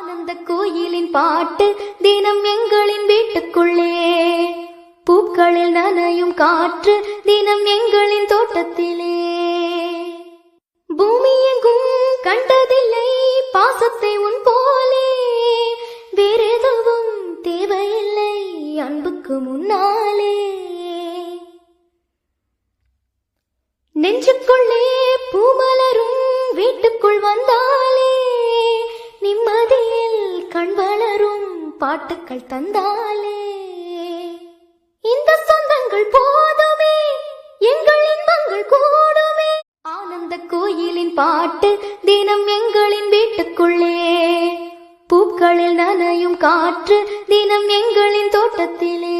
ஆனந்த கோயிலின் பாட்டு தினம் எங்களின் வீட்டுக்குள்ளே, பூக்களில் நனையும் காற்று தினம் எங்களின் தோட்டத்திலே. பூமி எங்கும் கண்டதில்லை பாசத்தை உன் போலே, வேறெதுவும் தேவையில்லை அன்புக்கு முன்னாலே. நெஞ்சுக்குள்ளே பூமலரும் வீட்டுக்குள் வந்தாலே, நிம்மதியில் கண் வளரும் பாட்டுக்கள் தந்தாலே. இந்த சொந்தங்கள் போதுமே எங்கள் இன்பங்கள் கூடுமே. ஆனந்த கோயிலின் பாட்டு தினம் எங்களின் வீட்டுக்குள்ளே, பூக்களில் நனையும் காற்று தினம் எங்களின் தோட்டத்திலே.